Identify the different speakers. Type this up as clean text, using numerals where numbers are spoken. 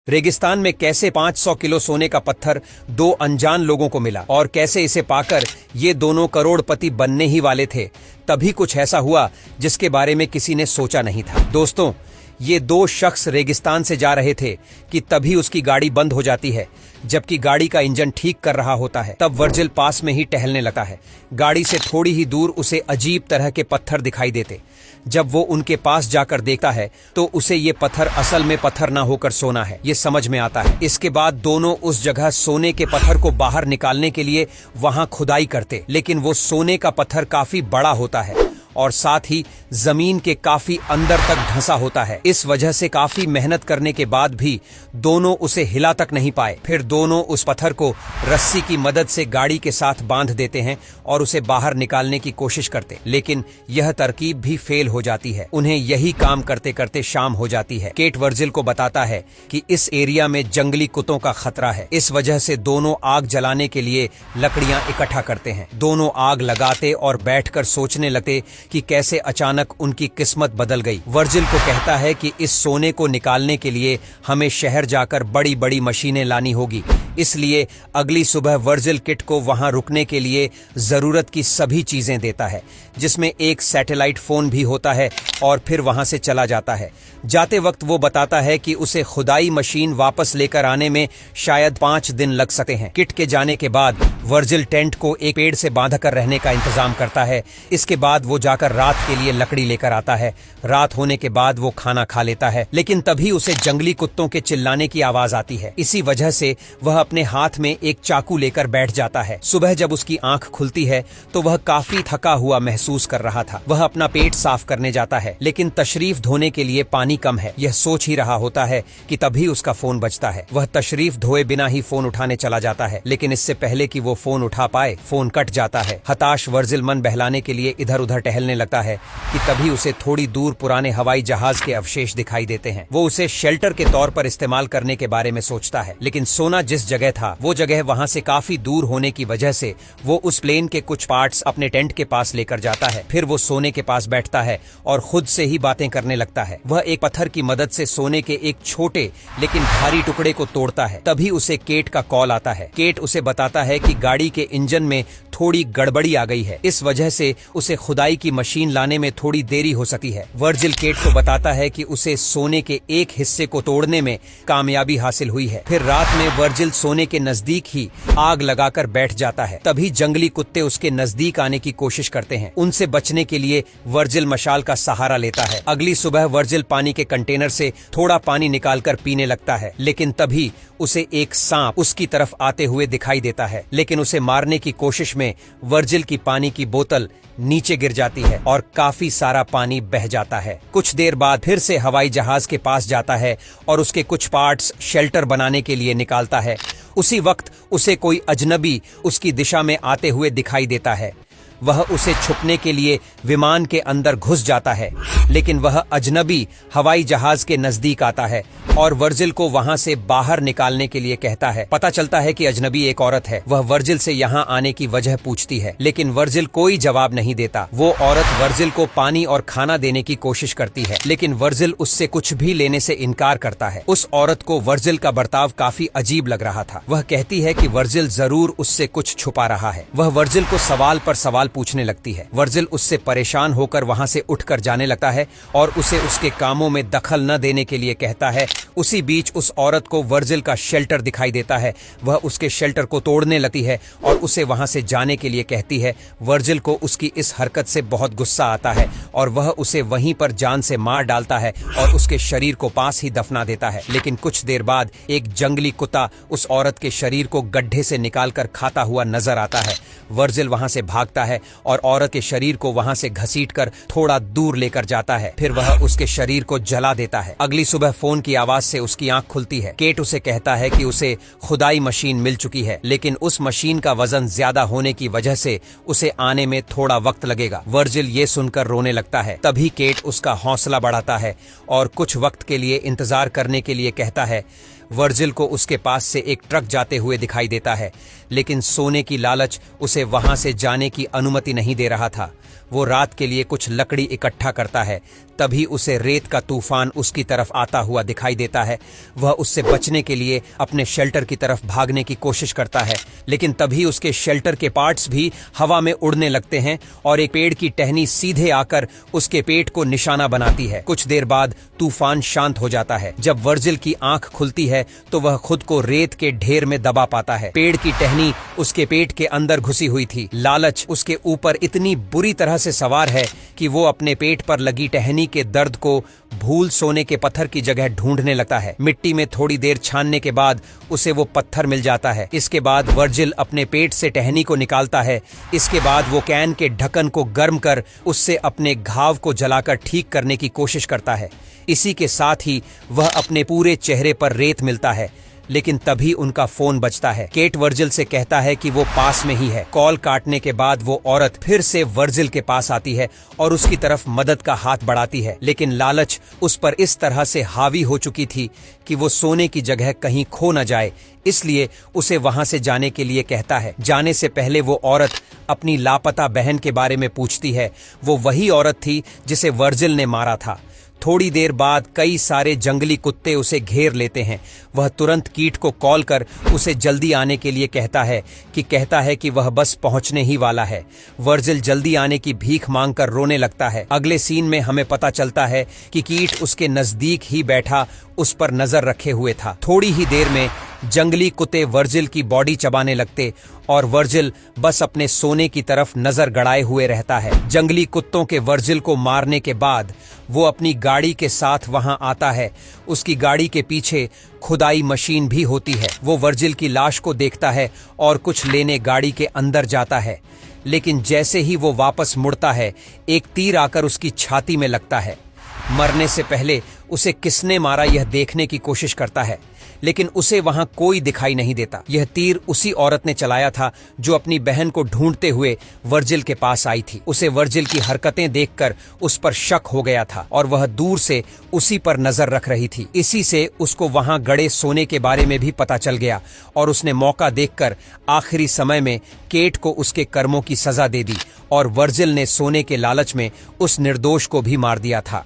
Speaker 1: रेगिस्तान में कैसे 500 किलो सोने का पत्थर दो अनजान लोगों को मिला और कैसे इसे पाकर ये दोनों करोड़पति बनने ही वाले थे। तभी कुछ ऐसा हुआ जिसके बारे में किसी ने सोचा नहीं था। दोस्तों, ये दो शख्स रेगिस्तान से जा रहे थे कि तभी उसकी गाड़ी बंद हो जाती है। जबकि गाड़ी का इंजन ठीक कर रहा होता है तब वर्जिल पास में ही टहलने लगता है। गाड़ी से थोड़ी ही दूर उसे अजीब तरह के पत्थर दिखाई देते। जब वो उनके पास जाकर देखता है तो उसे ये पत्थर असल में पत्थर ना होकर सोना है, ये समझ में आता है। इसके बाद दोनों उस जगह सोने के पत्थर को बाहर निकालने के लिए वहां खुदाई करते, लेकिन वो सोने का पत्थर काफी बड़ा होता है और साथ ही जमीन के काफी अंदर तक धंसा होता है। इस वजह से काफी मेहनत करने के बाद भी दोनों उसे हिला तक नहीं पाए। फिर दोनों उस पत्थर को रस्सी की मदद से गाड़ी के साथ बांध देते हैं और उसे बाहर निकालने की कोशिश करते, लेकिन यह तरकीब भी फेल हो जाती है। उन्हें यही काम करते करते शाम हो जाती है। केट वर्जिल को बताता है कि इस एरिया में जंगली कुत्तों का खतरा है। इस वजह से दोनों आग जलाने के लिए लकड़ियां इकट्ठा करते हैं। दोनों आग लगाते और बैठकर सोचने लगते कि कैसे अचानक उनकी किस्मत बदल गई। वर्जिल को कहता है कि इस सोने को निकालने के लिए हमें शहर जाकर बड़ी बड़ी मशीनें लानी होगी। इसलिए अगली सुबह वर्जिल किट को वहां रुकने के लिए जरूरत की सभी चीजें देता है, जिसमें एक सैटेलाइट फोन भी होता है, और फिर वहां से चला जाता है। जाते वक्त वो बताता है कि उसे खुदाई मशीन वापस लेकर आने में शायद 5 दिन लग सकते हैं। किट के जाने के बाद वर्जिल टेंट को एक पेड़ से बांधकर रहने का इंतजाम करता है। इसके बाद वो जाकर रात के लिए लकड़ी लेकर आता है। रात होने के बाद वो खाना खा लेता है, लेकिन तभी उसे जंगली कुत्तों के चिल्लाने की आवाज आती है। इसी वजह से वह अपने हाथ में एक चाकू लेकर बैठ जाता है। सुबह जब उसकी आंख खुलती है तो वह काफी थका हुआ महसूस कर रहा था। वह अपना पेट साफ करने जाता है, लेकिन तशरीफ धोने के लिए पानी कम है। यह सोच ही रहा होता है कि तभी उसका फोन बजता है। वह तशरीफ धोए बिना ही फोन उठाने चला जाता है, लेकिन इससे पहले कि वो फोन उठा पाए फोन कट जाता है। हताश वर्जिल मन बहलाने के लिए इधर उधर टहलने लगता है कि तभी उसे थोड़ी दूर पुराने हवाई जहाज के अवशेष दिखाई देते हैं। वो उसे शेल्टर के तौर पर इस्तेमाल करने के बारे में सोचता है, लेकिन सोना जिस जगह था वो जगह वहां से काफी दूर होने की वजह से वो उस प्लेन के कुछ पार्ट्स अपने टेंट के पास लेकर जाता है। फिर वो सोने के पास बैठता है और खुद से ही बातें करने लगता है। वह एक पत्थर की मदद से सोने के एक छोटे लेकिन भारी टुकड़े को तोड़ता है। तभी उसे केट का कॉल आता है। केट उसे बताता है कि गाड़ी के इंजन में थोड़ी गड़बड़ी आ गई है, इस वजह से उसे खुदाई की मशीन लाने में थोड़ी देरी हो सकती है। वर्जिल केट को बताता है कि उसे सोने के एक हिस्से को तोड़ने में कामयाबी हासिल हुई है। फिर रात में वर्जिल सोने के नजदीक ही आग लगाकर बैठ जाता है। तभी जंगली कुत्ते उसके नजदीक आने की कोशिश करते हैं। उनसे बचने के लिए वर्जिल मशाल का सहारा लेता है। अगली सुबह वर्जिल पानी के कंटेनर से थोड़ा पानी निकालकर पीने लगता है, लेकिन तभी उसे एक सांप उसकी तरफ आते हुए दिखाई देता है। लेकिन उसे मारने की कोशिश में वर्जिल की पानी की बोतल नीचे गिर जाती है और काफी सारा पानी बह जाता है। कुछ देर बाद फिर से हवाई जहाज के पास जाता है और उसके कुछ पार्ट्स शेल्टर बनाने के लिए निकालता है। उसी वक्त उसे कोई अजनबी उसकी दिशा में आते हुए दिखाई देता है। वह उसे छुपने के लिए विमान के अंदर घुस जाता है, लेकिन वह अजनबी हवाई जहाज के नजदीक आता है और वर्जिल को वहां से बाहर निकालने के लिए कहता है। पता चलता है कि अजनबी एक औरत है। वह वर्जिल से यहाँ आने की वजह पूछती है, लेकिन वर्जिल कोई जवाब नहीं देता। वो औरत वर्जिल को पानी और खाना देने की कोशिश करती है, लेकिन वर्जिल उससे कुछ भी लेने से इनकार करता है। उस औरत को वर्जिल का बर्ताव काफी अजीब लग रहा था। वह कहती है कि वर्जिल जरूर उससे कुछ छुपा रहा है। वह वर्जिल को सवाल पर सवाल पूछने लगती है। वर्जिल उससे परेशान होकर वहां से उठकर जाने लगता है और उसे उसके कामों में दखल न देने के लिए कहता है। उसी बीच उस औरत को वर्जिल का शेल्टर दिखाई देता है। वह उसके शेल्टर को तोड़ने लगती है और उसे वहां से जाने के लिए कहती है। वर्जिल को उसकी इस हरकत से बहुत गुस्सा आता है और वह उसे वहीं पर जान से मार डालता है और उसके शरीर को पास ही दफना देता है। लेकिन कुछ देर बाद एक जंगली कुत्ता उस औरत के शरीर को गड्ढे से निकालकर खाता हुआ नजर आता है। वर्जिल वहां से भागता है और औरत के शरीर को वहां से घसीटकर थोड़ा दूर लेकर जाता है। फिर वह उसके शरीर को जला देता है। अगली सुबह फोन की आवाज से उसकी आंख खुलती है। केट उसे कहता है कि उसे खुदाई मशीन मिल चुकी है, लेकिन उस मशीन का वजन ज्यादा होने की वजह से उसे आने में थोड़ा वक्त लगेगा। वर्जिल ये सुनकर रोने लगता है। तभी केट उसका हौसला बढ़ाता है और कुछ वक्त के लिए इंतजार करने के लिए कहता है। वर्जिल को उसके पास से एक ट्रक जाते हुए दिखाई देता है, लेकिन सोने की लालच उसे वहां से जाने की अनुमति नहीं दे रहा था। वो रात के लिए कुछ लकड़ी इकट्ठा करता है तभी उसे रेत का तूफान उसकी तरफ आता हुआ दिखाई देता है। वह उससे बचने के लिए अपने शेल्टर की तरफ भागने की कोशिश करता है, लेकिन तभी उसके शेल्टर के पार्ट्स भी हवा में उड़ने लगते हैं और एक पेड़ की टहनी सीधे आकर उसके पेट को निशाना बनाती है। कुछ देर बाद तूफान शांत हो जाता है। जब वर्जिल की आंख खुलती है तो वह खुद को रेत के ढेर में दबा पाता है। पेड़ की टहनी उसके पेट के अंदर घुसी हुई थी। लालच उसके ऊपर इतनी बुरी तरह से सवार है कि वो अपने पेट पर लगी टहनी के दर्द को भूल सोने के पत्थर की जगह ढूंढने लगता है। मिट्टी में थोड़ी देर छानने के बाद उसे वो पत्थर मिल जाता है। इसके बाद वर्जिल अपने पेट से टहनी को निकालता है। इसके बाद वो कैन के ढक्कन को गर्म कर उससे अपने घाव को जलाकर ठीक करने की कोशिश करता है। इसी के साथ ही वह अपने पूरे चेहरे पर रेत मिलता है, लेकिन तभी उनका फोन बजता है। केट वर्जिल से कहता है कि वो पास में ही है। कॉल काटने के बाद वो औरत फिर से वर्जिल के पास आती है और उसकी तरफ मदद का हाथ बढ़ाती है, लेकिन लालच उस पर इस तरह से हावी हो चुकी थी कि वो सोने की जगह कहीं खो न जाए, इसलिए उसे वहां से जाने के लिए कहता है। जाने से पहले वो औरत अपनी लापता बहन के बारे में पूछती है। वो वही औरत थी जिसे वर्जिल ने मारा था। थोड़ी देर बाद कई सारे जंगली कुत्ते उसे घेर लेते हैं। वह तुरंत कीट को कॉल कर उसे जल्दी आने के लिए कहता है कि वह बस पहुंचने ही वाला है। वर्जिल जल्दी आने की भीख मांगकर रोने लगता है। अगले सीन में हमें पता चलता है कि कीट उसके नजदीक ही बैठा उस पर नजर रखे हुए था। थोड़ी ही देर में जंगली कुत्ते वर्जिल की बॉडी चबाने लगते और वर्जिल बस अपने सोने की तरफ नजर गड़ाए हुए रहता है। जंगली कुत्तों के वर्जिल को मारने के बाद वो अपनी गाड़ी के साथ वहां आता है। उसकी गाड़ी के पीछे खुदाई मशीन भी होती है। वो वर्जिल की लाश को देखता है और कुछ लेने गाड़ी के अंदर जाता है, लेकिन जैसे ही वो वापस मुड़ता है एक तीर आकर उसकी छाती में लगता है। मरने से पहले उसे किसने मारा यह देखने की कोशिश करता है, लेकिन उसे वहां कोई दिखाई नहीं देता। यह तीर उसी औरत ने चलाया था जो अपनी बहन को ढूंढते हुए वर्जिल के पास आई थी। उसे वर्जिल की हरकतें देखकर उस पर शक हो गया था और वह दूर से उसी पर नजर रख रही थी। इसी से उसको वहां गड़े सोने के बारे में भी पता चल गया और उसने मौका देखकर आखिरी समय में केट को उसके कर्मों की सजा दे दी और वर्जिल ने सोने के लालच में उस निर्दोष को भी मार दिया था।